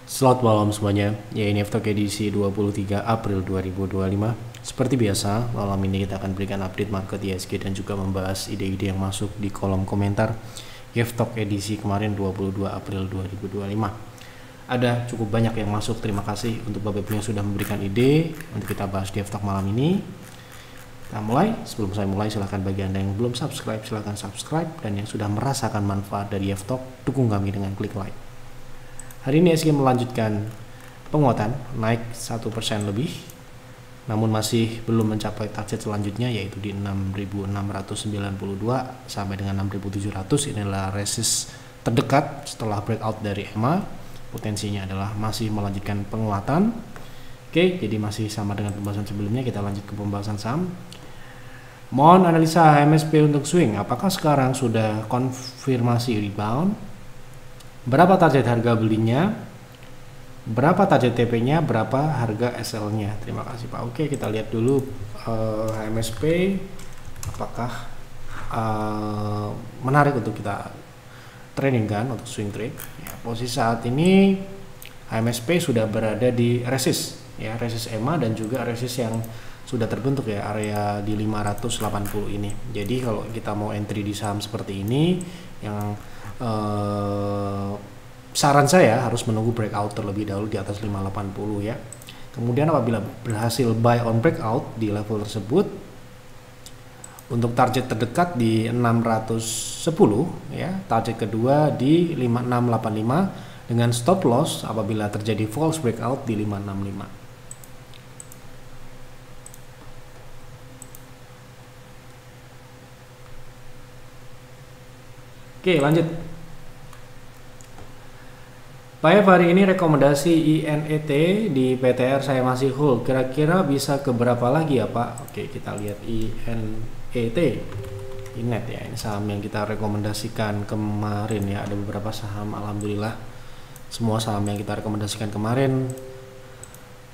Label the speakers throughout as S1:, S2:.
S1: Selamat malam semuanya, ya ini F-Talk edisi 23 April 2025. Seperti biasa, malam ini kita akan berikan update market ISG dan juga membahas ide-ide yang masuk di kolom komentar F-Talk edisi kemarin 22 April 2025. Ada cukup banyak yang masuk, terima kasih untuk Bapak Ibu yang sudah memberikan ide untuk kita bahas di F-Talk malam ini. Kita mulai. Sebelum saya mulai, silahkan bagi Anda yang belum subscribe, silahkan subscribe, dan yang sudah merasakan manfaat dari F-Talk, dukung kami dengan klik like. Hari ini ISG melanjutkan penguatan, naik 1% lebih, namun masih belum mencapai target selanjutnya, yaitu di 6.692 sampai dengan 6.700. Inilah resist terdekat setelah breakout dari EMA. Potensinya adalah masih melanjutkan penguatan. Oke, jadi masih sama dengan pembahasan sebelumnya. Kita lanjut ke pembahasan saham. Mohon analisa HMSP untuk swing. Apakah sekarang sudah konfirmasi rebound? Berapa target harga belinya, berapa target TP-nya, berapa harga SL-nya. Terima kasih Pak. Oke, kita lihat dulu HMSP apakah menarik untuk kita trading kan, untuk swing trade. Ya, posisi saat ini HMSP sudah berada di resist, ya, resist EMA dan juga resist yang sudah terbentuk, ya, area di 580 ini. Jadi kalau kita mau entry di saham seperti ini, yang saran saya harus menunggu breakout terlebih dahulu di atas 580, ya. Kemudian apabila berhasil buy on breakout di level tersebut, untuk target terdekat di 610, ya, target kedua di 5685 dengan stop loss apabila terjadi false breakout di 565. Oke, lanjut. Pak, hari ini rekomendasi INET di PTR saya masih hold. Kira-kira bisa ke berapa lagi ya Pak? Oke, kita lihat INET. INET, ya, ini saham yang kita rekomendasikan kemarin, ya. Ada beberapa saham, alhamdulillah semua saham yang kita rekomendasikan kemarin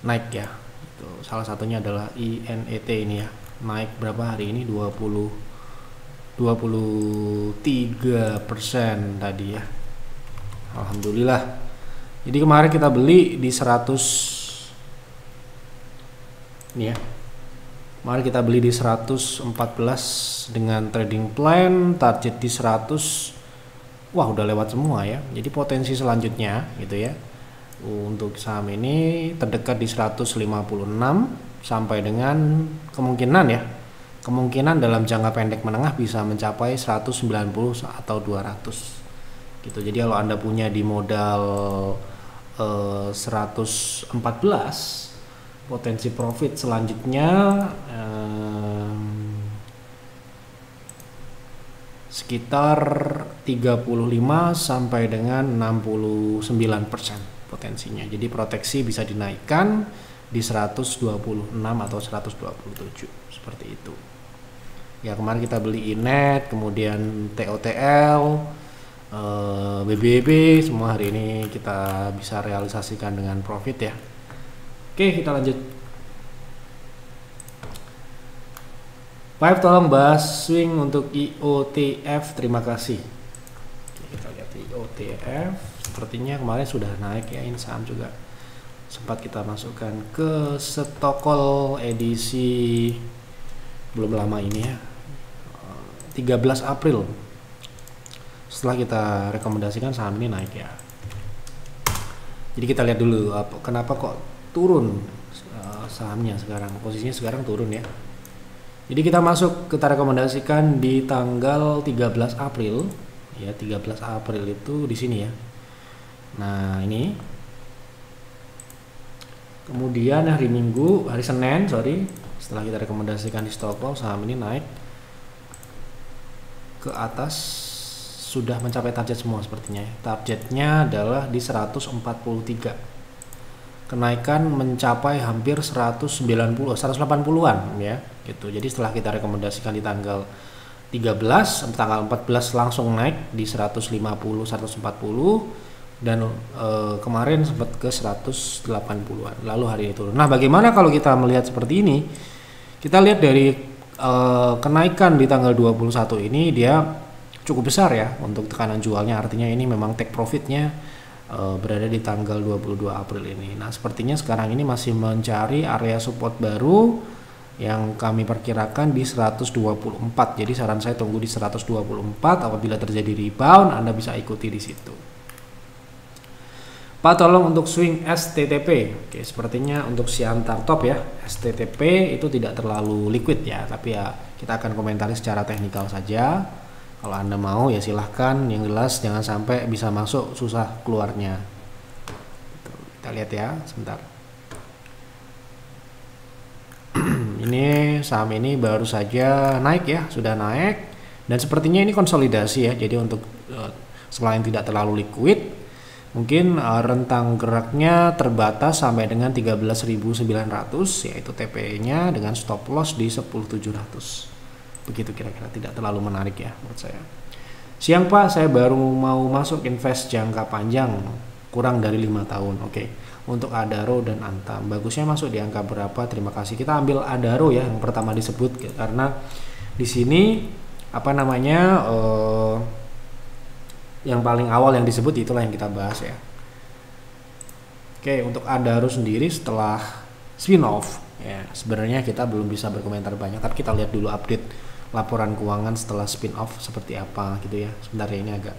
S1: naik, ya. Itu salah satunya adalah INET ini, ya. Naik berapa hari ini? 23% tadi, ya. Alhamdulillah. Jadi kemarin kita beli di 100 ini, ya. Kemarin kita beli di 114 dengan trading plan, target di 100. Wah, udah lewat semua, ya. Jadi potensi selanjutnya gitu, ya. Untuk saham ini terdekat di 156 sampai dengan kemungkinan, ya. Kemungkinan dalam jangka pendek menengah bisa mencapai 190 atau 200 gitu. Jadi kalau Anda punya di modal 114, potensi profit selanjutnya sekitar 35 sampai dengan 69% potensinya. Jadi proteksi bisa dinaikkan di 126 atau 127 seperti itu. Ya, kemarin kita beli INET, kemudian TOTL, BBB, semua hari ini kita bisa realisasikan dengan profit, ya. Oke, kita lanjut. Pak, tolong bahas swing untuk IOTF, terima kasih. Oke, kita lihat IOTF, sepertinya kemarin sudah naik, ya. Ini saham juga sempat kita masukkan ke Stokol edisi belum lama ini, ya, 13 April. Setelah kita rekomendasikan saham ini naik, ya. Jadi kita lihat dulu kenapa kok turun sahamnya sekarang. Posisinya sekarang turun, ya. Jadi kita masuk, kita rekomendasikan di tanggal 13 April, ya. 13 April itu di sini, ya. Nah, ini. Kemudian hari Minggu, hari Senin, setelah kita rekomendasikan di stop loss, saham ini naik ke atas, sudah mencapai target semua sepertinya, ya. Targetnya adalah di 143. Kenaikan mencapai hampir 180-an, ya, gitu. Jadi setelah kita rekomendasikan di tanggal 13, tanggal 14 langsung naik di 150, 140, dan kemarin sempat ke 180-an. Lalu hari ini turun. Nah, bagaimana kalau kita melihat seperti ini? Kita lihat dari kenaikan di tanggal 21 ini, dia cukup besar, ya, untuk tekanan jualnya. Artinya ini memang take profitnya berada di tanggal 22 April ini. Nah, sepertinya sekarang ini masih mencari area support baru yang kami perkirakan di 124. Jadi saran saya tunggu di 124. Apabila terjadi rebound, Anda bisa ikuti di situ. Pak, tolong untuk swing STTP. Oke, sepertinya untuk Siantar top ya. STTP itu tidak terlalu liquid ya, tapi ya kita akan komentari secara teknikal saja. Kalau Anda mau ya silahkan, yang jelas jangan sampai bisa masuk susah keluarnya. Kita lihat ya, sebentar. Ini saham ini baru saja naik ya, sudah naik. Dan sepertinya ini konsolidasi ya, jadi untuk selain tidak terlalu liquid, mungkin rentang geraknya terbatas sampai dengan 13.900, yaitu TP-nya dengan stop loss di 10.700. Begitu kira-kira, tidak terlalu menarik ya menurut saya. Siang Pak, saya baru mau masuk invest jangka panjang kurang dari 5 tahun. Oke. Untuk Adaro dan Antam, bagusnya masuk di angka berapa? Terima kasih. Kita ambil Adaro ya yang pertama disebut, karena di sini apa namanya yang paling awal yang disebut itulah yang kita bahas ya. Oke, untuk Adaro sendiri setelah spin off ya, sebenarnya kita belum bisa berkomentar banyak, tapi kita lihat dulu update laporan keuangan setelah spin off seperti apa gitu ya. Sebenarnya ini agak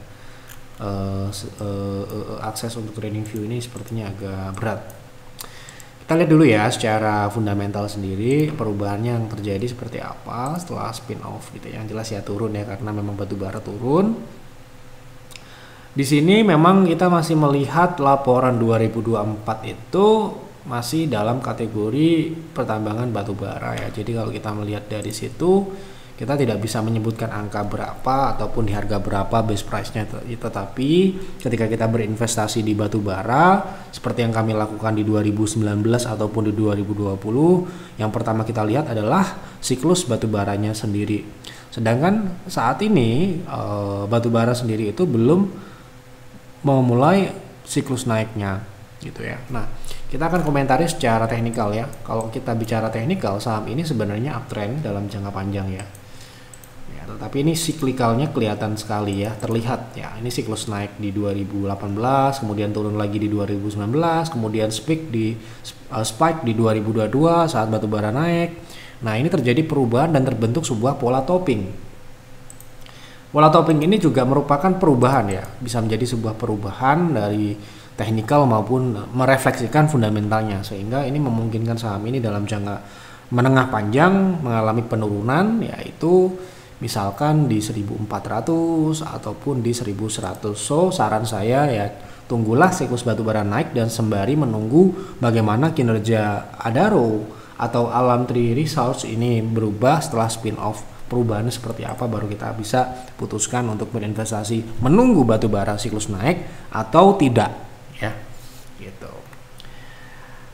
S1: akses untuk trading view ini sepertinya agak berat. Kita lihat dulu ya secara fundamental sendiri perubahannya yang terjadi seperti apa setelah spin off gitu ya. Yang jelas ya turun ya, karena memang batubara turun. Di sini memang kita masih melihat laporan 2024 itu masih dalam kategori pertambangan batubara ya. Jadi kalau kita melihat dari situ, kita tidak bisa menyebutkan angka berapa ataupun di harga berapa base price-nya, tetapi ketika kita berinvestasi di batubara seperti yang kami lakukan di 2019 ataupun di 2020, yang pertama kita lihat adalah siklus batubaranya sendiri. Sedangkan saat ini batubara sendiri itu belum memulai siklus naiknya gitu ya. Nah, kita akan komentari secara teknikal ya. Kalau kita bicara teknikal, saham ini sebenarnya uptrend dalam jangka panjang ya. Tetapi ini siklikalnya kelihatan sekali ya, terlihat ya. Ini siklus naik di 2018, kemudian turun lagi di 2019, kemudian spike di 2022 saat batubara naik. Nah, ini terjadi perubahan dan terbentuk sebuah pola topping. Pola topping ini juga merupakan perubahan ya, bisa menjadi sebuah perubahan dari teknikal maupun merefleksikan fundamentalnya, sehingga ini memungkinkan saham ini dalam jangka menengah panjang mengalami penurunan, yaitu misalkan di 1400 ataupun di 1100. So saran saya ya, tunggulah siklus batubara naik dan sembari menunggu bagaimana kinerja Adaro atau Alam Tri Resource ini berubah setelah spin off. Perubahannya seperti apa baru kita bisa putuskan untuk berinvestasi, menunggu batubara siklus naik atau tidak ya. Gitu.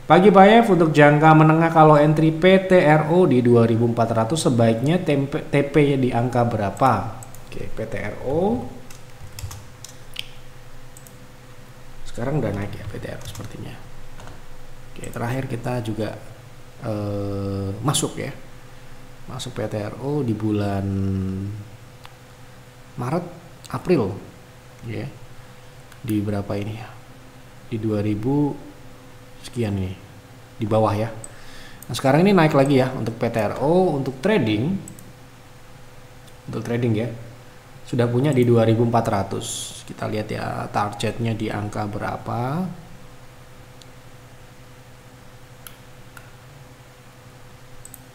S1: Pagi Pak Yev, untuk jangka menengah kalau entry PTRO di 2400 sebaiknya TP di angka berapa? Oke, PTRO sekarang udah naik ya PTRO sepertinya. Oke, terakhir kita juga masuk PTRO di bulan Maret April ya. Di berapa ini ya? Di 2000 sekian nih di bawah ya. Nah, sekarang ini naik lagi ya untuk PTRO. Untuk trading ya sudah punya di 2400. Kita lihat ya targetnya di angka berapa.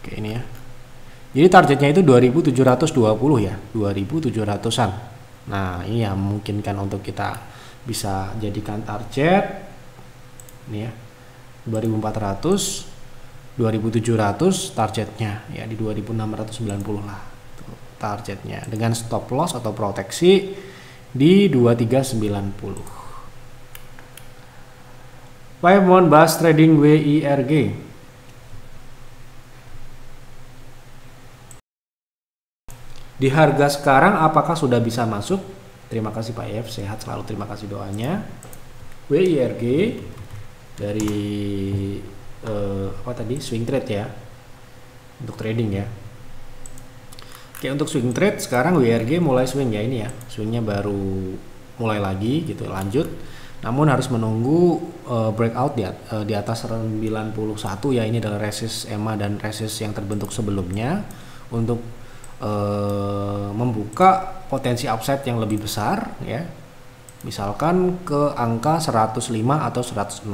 S1: Oke, ini ya. Jadi targetnya itu 2720 ya, 2700-an. Nah, ini yang memungkinkan untuk kita bisa jadikan target ini ya. 2400, 2700 targetnya ya, di 2690 lah targetnya, dengan stop loss atau proteksi di 2390. Baik, mohon bahas trading WIRG. Di harga sekarang apakah sudah bisa masuk? Terima kasih Pak Yev, sehat selalu, terima kasih doanya. WIRG dari swing trade ya, untuk trading ya. Oke, untuk swing trade sekarang WIRG mulai swing ya, ini ya swingnya baru mulai lagi gitu, lanjut. namun harus menunggu breakout di atas 91 ya. Ini adalah resist EMA dan resist yang terbentuk sebelumnya untuk membuka potensi upside yang lebih besar ya, misalkan ke angka 105 atau 106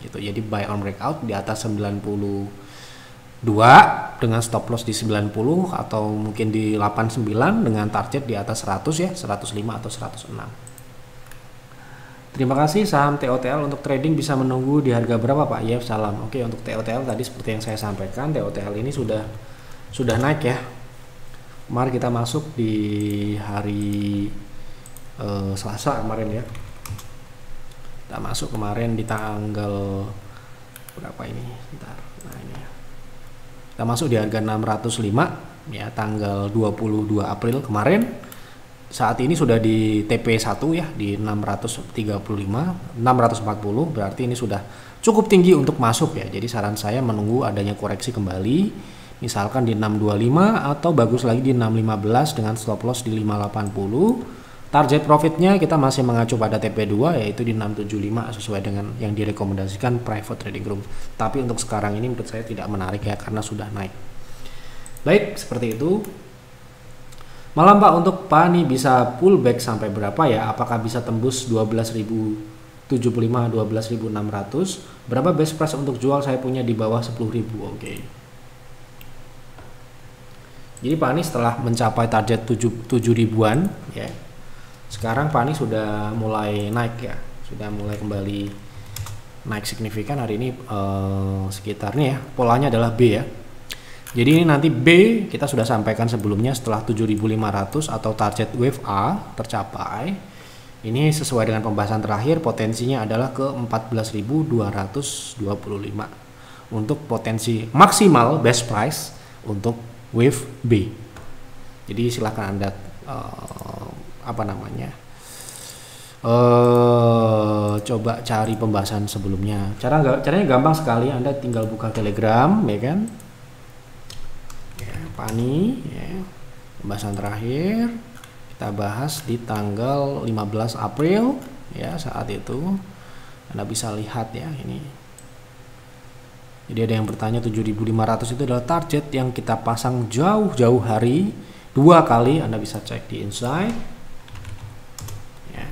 S1: gitu. Jadi buy on breakout di atas 92 dengan stop loss di 90 atau mungkin di 89 dengan target di atas 100 ya, 105 atau 106. Terima kasih. Saham TOTL untuk trading bisa menunggu di harga berapa Pak? Ya, salam. Oke, untuk TOTL tadi seperti yang saya sampaikan, TOTL ini sudah naik ya. Mari kita masuk di hari Selasa kemarin ya. Kita masuk kemarin di tanggal berapa ini? Bentar. Nah, ini ya. Kita masuk di harga 605 ya, tanggal 22 April kemarin. Saat ini sudah di TP1 ya, di 635, 640, berarti ini sudah cukup tinggi untuk masuk ya. Jadi saran saya menunggu adanya koreksi kembali, misalkan di 625 atau bagus lagi di 615 dengan stop loss di 580. Target profitnya kita masih mengacu pada TP2 yaitu di 675 sesuai dengan yang direkomendasikan private trading room. Tapi untuk sekarang ini menurut saya tidak menarik ya, karena sudah naik. Baik, seperti itu. Malam Pak, untuk PANI bisa pullback sampai berapa ya? Apakah bisa tembus 12.075, 12.600? Berapa best price untuk jual? Saya punya di bawah 10.000. Oke. Jadi PANI setelah mencapai target 7.000-an ya. Sekarang PANI sudah mulai naik ya. Sudah mulai kembali naik signifikan hari ini, sekitarnya ya. Polanya adalah B ya. Jadi ini nanti B kita sudah sampaikan sebelumnya, setelah 7.500 atau target wave A tercapai, ini sesuai dengan pembahasan terakhir potensinya adalah ke 14.225 untuk potensi maksimal best price untuk wave B. Jadi silahkan Anda coba cari pembahasan sebelumnya. Caranya gampang sekali, Anda tinggal buka Telegram ya kan. PANI ya, pembahasan terakhir kita bahas di tanggal 15 April ya. Saat itu Anda bisa lihat ya ini. Jadi ada yang bertanya 7.500 itu adalah target yang kita pasang jauh-jauh hari 2 kali. Anda bisa cek di Insight ya.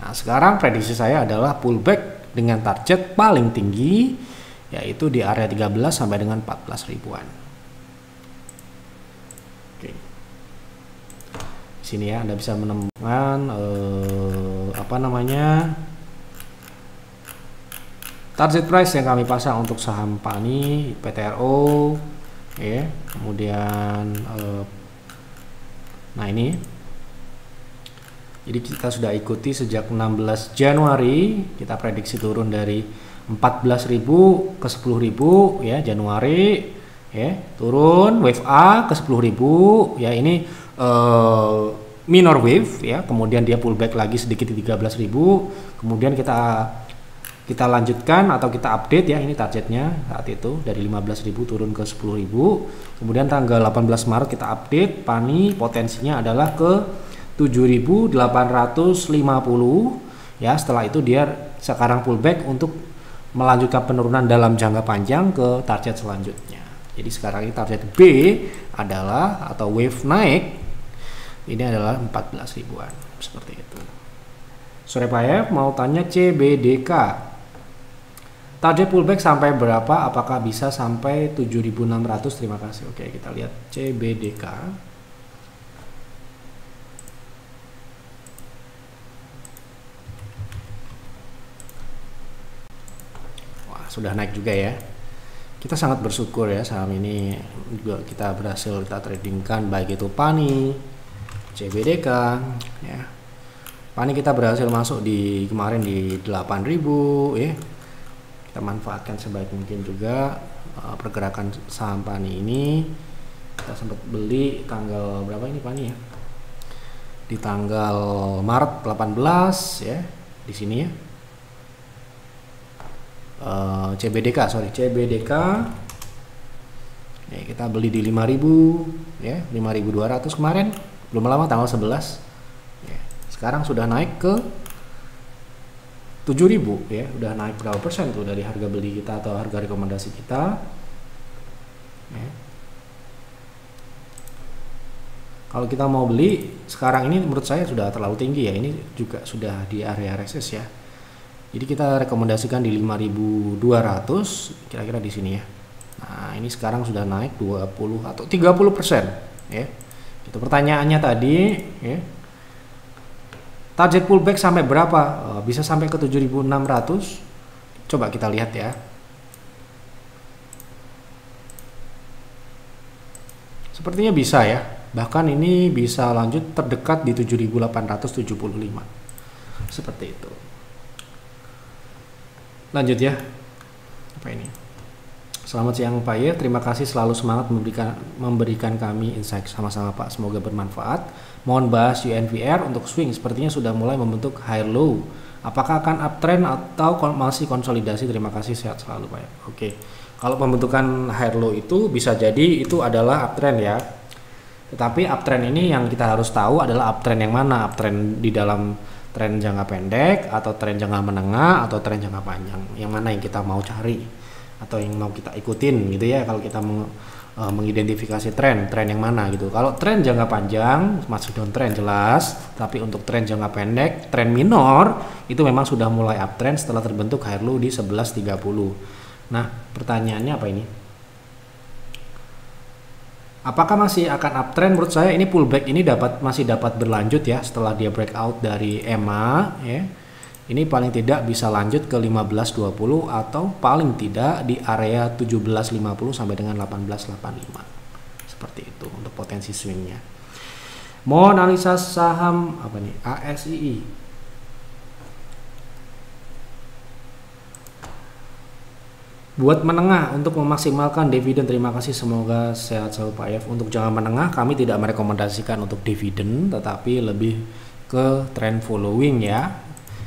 S1: Nah sekarang prediksi saya adalah pullback dengan target paling tinggi yaitu di area 13 sampai dengan 14 ribuan. Sini ya, Anda bisa menemukan target price yang kami pasang untuk saham PANI, PTRO ya. Kemudian nah ini. Jadi kita sudah ikuti sejak 16 Januari, kita prediksi turun dari 14.000 ke 10.000 ya, Januari ya, turun wave A ke 10.000 ya. Ini minor wave ya, kemudian dia pullback lagi sedikit di 13.000, kemudian kita lanjutkan atau kita update ya, ini targetnya saat itu dari 15.000 turun ke 10.000. Kemudian tanggal 18 Maret kita update PANI potensinya adalah ke 7.850 ya. Setelah itu dia sekarang pullback untuk melanjutkan penurunan dalam jangka panjang ke target selanjutnya. Jadi sekarang ini target B adalah atau wave naik ini adalah 14 ribuan seperti itu. Sore Pak ya, mau tanya CBDK target pullback sampai berapa? Apakah bisa sampai 7.600? Terima kasih. Oke, kita lihat CBDK. Wah, sudah naik juga ya. Kita sangat bersyukur ya, saham ini juga kita berhasil kita tradingkan, baik itu PANI, CBDK ya. PANI kita berhasil masuk di kemarin di 8.000 ya. Kita manfaatkan sebaik mungkin juga pergerakan saham PANI ini. Kita sempat beli tanggal berapa ini PANI ya? Di tanggal Maret 18 ya, di sini ya. CBDK ya, kita beli di 5.000 ya, 5.200 kemarin, belum lama tanggal 11 ya. Sekarang sudah naik ke 7.000 ya, udah naik berapa persen tuh dari harga beli kita atau harga rekomendasi kita ya. Kalau kita mau beli sekarang ini menurut saya sudah terlalu tinggi ya, ini juga sudah di area resist ya. Jadi kita rekomendasikan di 5.200 kira-kira di sini ya. Nah, ini sekarang sudah naik 20 atau 30% ya. Itu pertanyaannya tadi ya. Target pullback sampai berapa? Bisa sampai ke 7.600. Coba kita lihat ya. Sepertinya bisa ya. Bahkan ini bisa lanjut terdekat di 7.875. Seperti itu. Lanjut ya. Apa ini? Selamat siang Pak Ye, terima kasih selalu semangat memberikan kami insight. Sama-sama Pak, semoga bermanfaat. Mohon bahas UNVR untuk swing, sepertinya sudah mulai membentuk high low. Apakah akan uptrend atau masih konsolidasi? Terima kasih, sehat selalu Pak Ye. Oke, kalau pembentukan high low itu bisa jadi itu adalah uptrend ya. Tetapi uptrend ini yang kita harus tahu adalah uptrend yang mana? Uptrend di dalam tren jangka pendek atau tren jangka menengah atau tren jangka panjang? Yang mana yang kita mau cari atau yang mau kita ikutin gitu ya, kalau kita mengidentifikasi tren yang mana gitu. Kalau tren jangka panjang masih downtrend jelas, tapi untuk tren jangka pendek, tren minor itu memang sudah mulai uptrend setelah terbentuk high low di 11.30. Nah, pertanyaannya apa ini? Apakah masih akan uptrend? Menurut saya ini pullback ini masih dapat berlanjut ya setelah dia breakout dari EMA ya. Ini paling tidak bisa lanjut ke 15.20 atau paling tidak di area 17.50 sampai dengan 18.85. Seperti itu untuk potensi swingnya. Mau analisa saham apa nih? ASII. Buat menengah untuk memaksimalkan dividen, terima kasih, semoga sehat selalu Pak Yef. Untuk jangka menengah kami tidak merekomendasikan untuk dividen, tetapi lebih ke trend following ya.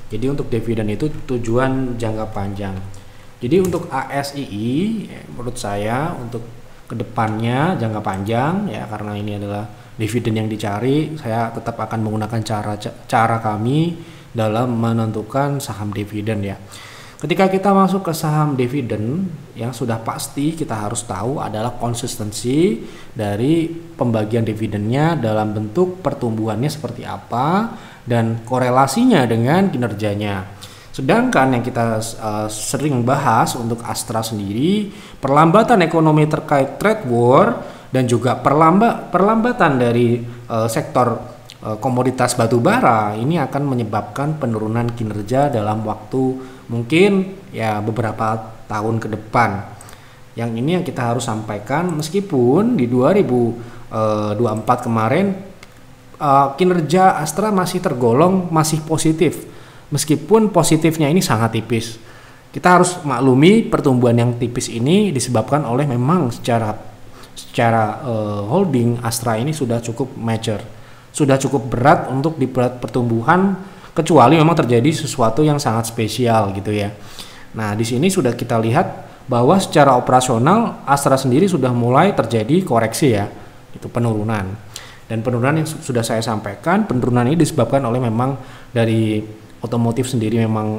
S1: Jadi untuk dividen itu tujuan jangka panjang. Jadi untuk ASII ya, menurut saya untuk kedepannya jangka panjang ya, karena ini adalah dividen yang dicari, saya tetap akan menggunakan cara kami dalam menentukan saham dividen ya. Ketika kita masuk ke saham dividen, yang sudah pasti kita harus tahu adalah konsistensi dari pembagian dividennya dalam bentuk pertumbuhannya seperti apa dan korelasinya dengan kinerjanya. Sedangkan yang kita sering bahas untuk Astra sendiri, perlambatan ekonomi terkait trade war dan juga perlambatan dari sektor komoditas batubara ini akan menyebabkan penurunan kinerja dalam waktu mungkin ya beberapa tahun ke depan. Yang ini yang kita harus sampaikan, meskipun di 2024 kemarin kinerja Astra masih tergolong masih positif, meskipun positifnya ini sangat tipis. Kita harus maklumi pertumbuhan yang tipis ini disebabkan oleh memang secara holding Astra ini sudah cukup mature, sudah cukup berat untuk di pertumbuhan, kecuali memang terjadi sesuatu yang sangat spesial gitu ya. Nah, di sini sudah kita lihat bahwa secara operasional Astra sendiri sudah mulai terjadi koreksi ya, itu penurunan. Dan penurunan yang sudah saya sampaikan, penurunan ini disebabkan oleh memang dari otomotif sendiri memang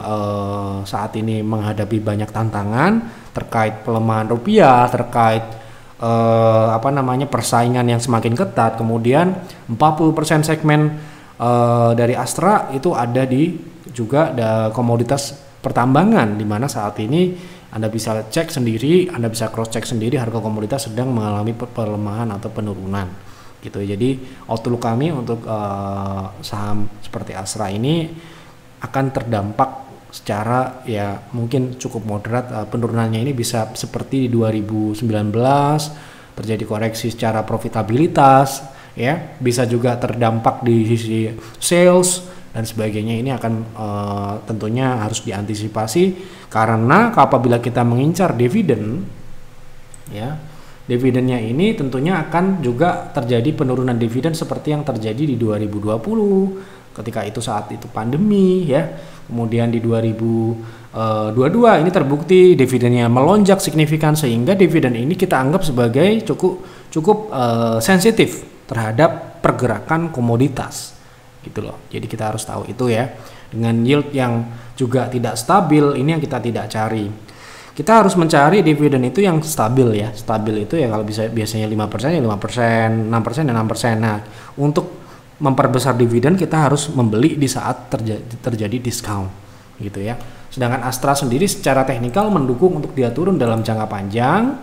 S1: saat ini menghadapi banyak tantangan terkait pelemahan rupiah, terkait persaingan yang semakin ketat. Kemudian 40% segmen dari Astra itu ada di juga komoditas pertambangan, di mana saat ini Anda bisa cek sendiri, Anda bisa cross check sendiri, harga komoditas sedang mengalami pelemahan atau penurunan gitu. Jadi outlook kami untuk saham seperti Astra ini akan terdampak secara ya mungkin cukup moderat. Penurunannya ini bisa seperti di 2019 terjadi koreksi secara profitabilitas ya, bisa juga terdampak di sisi sales dan sebagainya. Ini akan tentunya harus diantisipasi, karena apabila kita mengincar dividen ya, dividennya ini tentunya akan juga terjadi penurunan dividen seperti yang terjadi di 2020 ketika itu saat itu pandemi ya. Kemudian di 2022 ini terbukti dividennya melonjak signifikan, sehingga dividen ini kita anggap sebagai cukup sensitif terhadap pergerakan komoditas gitu loh. Jadi kita harus tahu itu ya. Dengan yield yang juga tidak stabil, ini yang kita tidak cari. Kita harus mencari dividen itu yang stabil ya. Stabil itu ya kalau biasanya 5% ya 5%, 6% ya 6%. Nah, untuk memperbesar dividen kita harus membeli di saat terjadi diskon gitu ya. Sedangkan Astra sendiri secara teknikal mendukung untuk dia turun dalam jangka panjang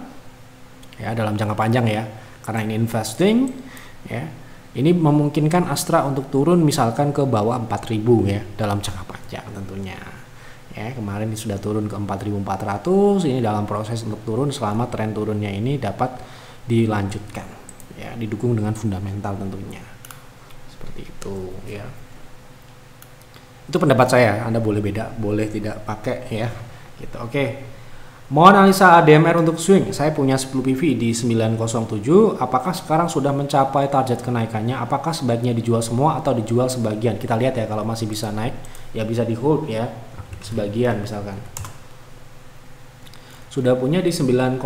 S1: ya, dalam jangka panjang ya. Karena ini investing ya. Ini memungkinkan Astra untuk turun misalkan ke bawah 4.000 ya dalam jangka panjang tentunya. Ya, kemarin ini sudah turun ke 4.400, ini dalam proses untuk turun selama tren turunnya ini dapat dilanjutkan ya, didukung dengan fundamental tentunya. Seperti itu ya. Itu pendapat saya, Anda boleh beda, boleh tidak pakai ya. Gitu. Oke. Mau analisa ADMR untuk swing. Saya punya 10 PV di 907. Apakah sekarang sudah mencapai target kenaikannya? Apakah sebaiknya dijual semua atau dijual sebagian? Kita lihat ya, kalau masih bisa naik ya bisa di hold ya. Sebagian misalkan. Sudah punya di 907.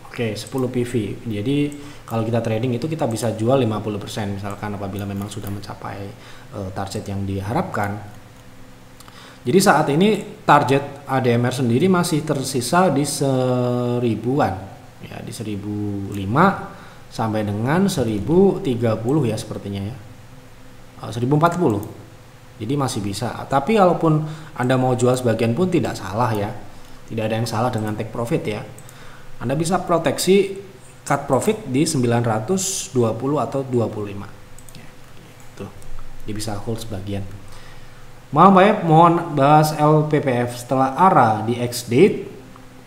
S1: Oke, 10 PV. Jadi kalau kita trading itu kita bisa jual 50% misalkan apabila memang sudah mencapai target yang diharapkan. Jadi saat ini target ADMR sendiri masih tersisa di 1000-an ya, di 1005 sampai dengan 1030 ya sepertinya ya. 1040. Jadi masih bisa. Tapi kalaupun Anda mau jual sebagian pun tidak salah ya. Tidak ada yang salah dengan take profit ya. Anda bisa proteksi cut profit di 920 atau 25. Ya, gitu. Dia bisa hold sebagian. Mohon bahas LPPF setelah ARA di X-date.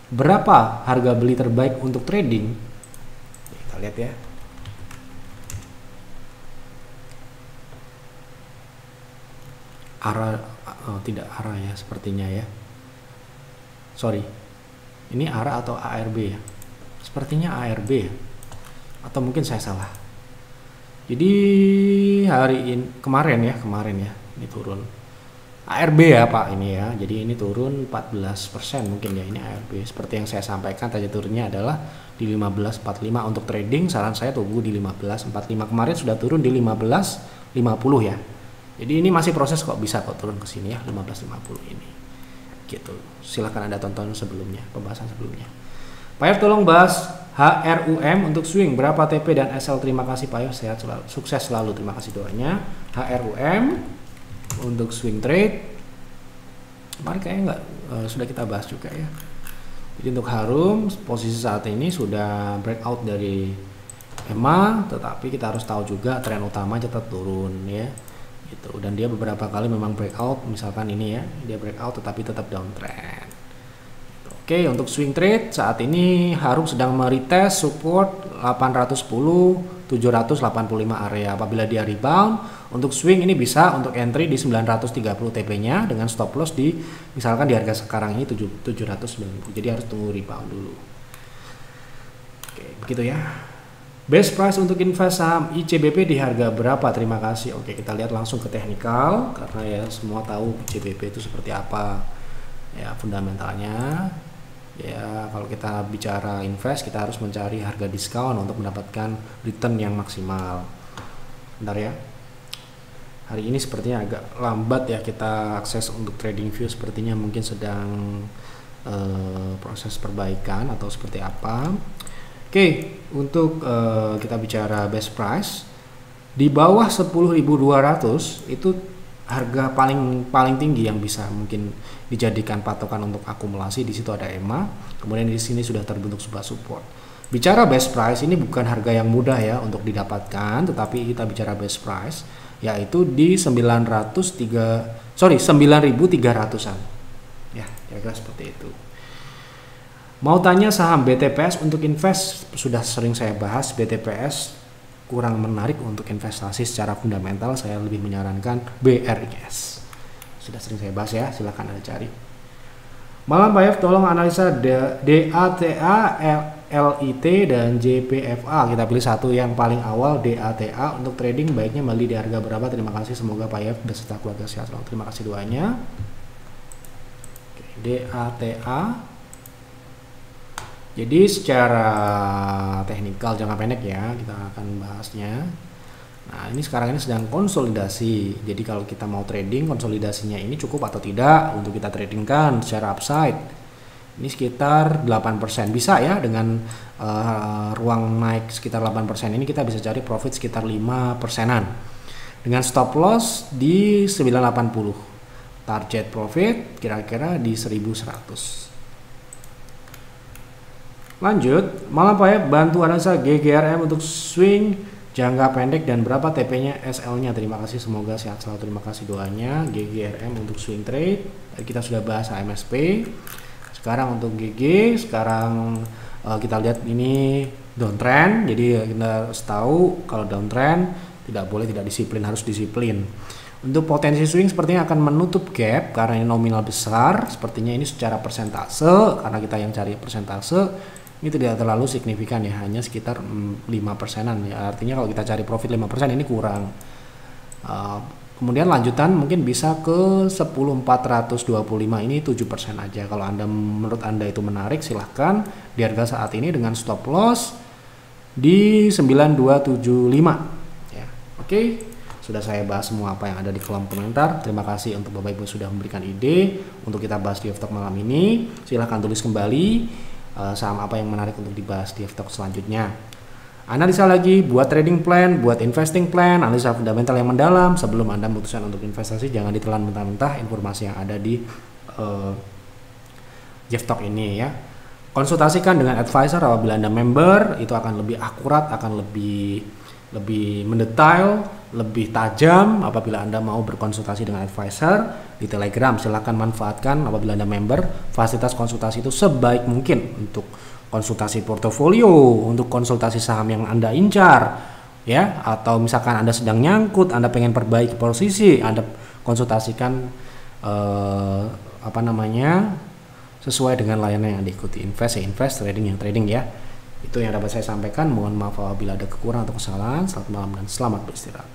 S1: Berapa harga beli terbaik untuk trading? Kita lihat ya. ARA tidak ARA ya sepertinya ya. Sorry. Ini ARA atau ARB ya? Sepertinya ARB ya. Atau mungkin saya salah. Jadi hari ini kemarin ya ini turun. ARB ya Pak ini ya. Jadi ini turun 14% mungkin ya, ini ARB. Seperti yang saya sampaikan tadi turunnya adalah di 15.45 untuk trading. Saran saya tunggu di 15.45. Kemarin sudah turun di 15.50 ya. Jadi ini masih proses kok, bisa kok turun ke sini ya 15.50 ini. Gitu. Silahkan Anda tonton sebelumnya, pembahasan sebelumnya. Pak Yos tolong bahas HRUM untuk swing berapa TP dan SL. Terima kasih Pak Yos, sehat selalu, sukses selalu, terima kasih doanya. HRUM untuk swing trade kemarin kayaknya nggak sudah kita bahas juga ya. Jadi untuk Harum posisi saat ini sudah breakout dari EMA, tetapi kita harus tahu juga tren utama tetap turun ya. Gitu. Dan dia beberapa kali memang breakout, misalkan ini ya, dia breakout tetapi tetap downtrend. Oke, untuk swing trade saat ini Harum sedang meretest support 810 785 area. Apabila dia rebound untuk swing ini bisa untuk entry di 930 TP-nya dengan stop loss di misalkan di harga sekarang ini 790. Jadi harus tunggu rebound dulu. Oke, begitu ya. Best price untuk invest saham ICBP di harga berapa? Terima kasih. Oke, kita lihat langsung ke teknikal karena ya semua tahu ICBP itu seperti apa. Ya, fundamentalnya. Ya, kalau kita bicara invest kita harus mencari harga diskon untuk mendapatkan return yang maksimal. Bentar ya. Hari ini sepertinya agak lambat ya kita akses untuk trading view, sepertinya mungkin sedang proses perbaikan atau seperti apa. Oke, untuk kita bicara best price di bawah 10.200 itu harga paling tinggi yang bisa mungkin dijadikan patokan untuk akumulasi. Di situ ada EMA, kemudian di sini sudah terbentuk sebuah support. Bicara best price ini bukan harga yang mudah ya untuk didapatkan, tetapi kita bicara best price yaitu di 9.300-an. Ya, kira-kira seperti itu. Mau tanya saham BTPS untuk invest, sudah sering saya bahas. BTPS kurang menarik untuk investasi secara fundamental, saya lebih menyarankan BRIS. Sudah sering saya bahas ya, silahkan Anda cari. Malam Pak F, tolong analisa DATA, LIT dan JPFA. Kita pilih satu yang paling awal, DATA. Untuk trading baiknya beli di harga berapa? Terima kasih, semoga Pak F beserta keluarga sehat selalu. Terima kasih doanya. Oke, DATA. Jadi secara teknikal jangka pendek ya kita akan bahasnya. Nah, ini sekarang ini sedang konsolidasi. Jadi kalau kita mau trading, konsolidasinya ini cukup atau tidak untuk kita tradingkan secara upside. Ini sekitar 8%. Bisa ya, dengan ruang naik sekitar 8% ini kita bisa cari profit sekitar 5%-an. Dengan stop loss di 980. Target profit kira-kira di 1100. Lanjut, malam Pak ya, bantu analisa GGRM untuk swing jangka pendek dan berapa TP-nya, SL-nya. Terima kasih, semoga sehat selalu. Terima kasih doanya. GGRM untuk swing trade. Tadi kita sudah bahas AMSP. Sekarang untuk GG, sekarang kita lihat ini downtrend. Jadi kita harus tahu kalau downtrend tidak boleh tidak disiplin, harus disiplin. Untuk potensi swing sepertinya akan menutup gap karena ini nominal besar. Sepertinya ini secara persentase, karena kita yang cari persentase, ini tidak terlalu signifikan ya, hanya sekitar 5%-an ya. Artinya kalau kita cari profit 5% ini kurang. Kemudian lanjutan mungkin bisa ke 10.425, ini 7% aja. Kalau menurut Anda itu menarik, silahkan di harga saat ini dengan stop loss di 9275 ya. Oke, sudah saya bahas semua apa yang ada di kolom komentar. Terima kasih untuk Bapak Ibu sudah memberikan ide untuk kita bahas di F-Talk malam ini. Silahkan tulis kembali saham apa yang menarik untuk dibahas di F-Talk selanjutnya. Analisa lagi, buat trading plan, buat investing plan, analisa fundamental yang mendalam. Sebelum Anda memutuskan untuk investasi, jangan ditelan mentah-mentah informasi yang ada di F-Talk ini ya. Konsultasikan dengan advisor apabila Anda member, itu akan lebih akurat, akan lebih mendetail, lebih tajam apabila Anda mau berkonsultasi dengan advisor di Telegram. Silahkan manfaatkan apabila Anda member, fasilitas konsultasi itu sebaik mungkin untuk konsultasi portofolio, untuk konsultasi saham yang Anda incar ya, atau misalkan Anda sedang nyangkut, Anda pengen perbaiki posisi, Anda konsultasikan sesuai dengan layanan yang diikuti. Invest, trading ya. Itu yang dapat saya sampaikan. Mohon maaf apabila ada kekurangan atau kesalahan. Selamat malam dan selamat beristirahat.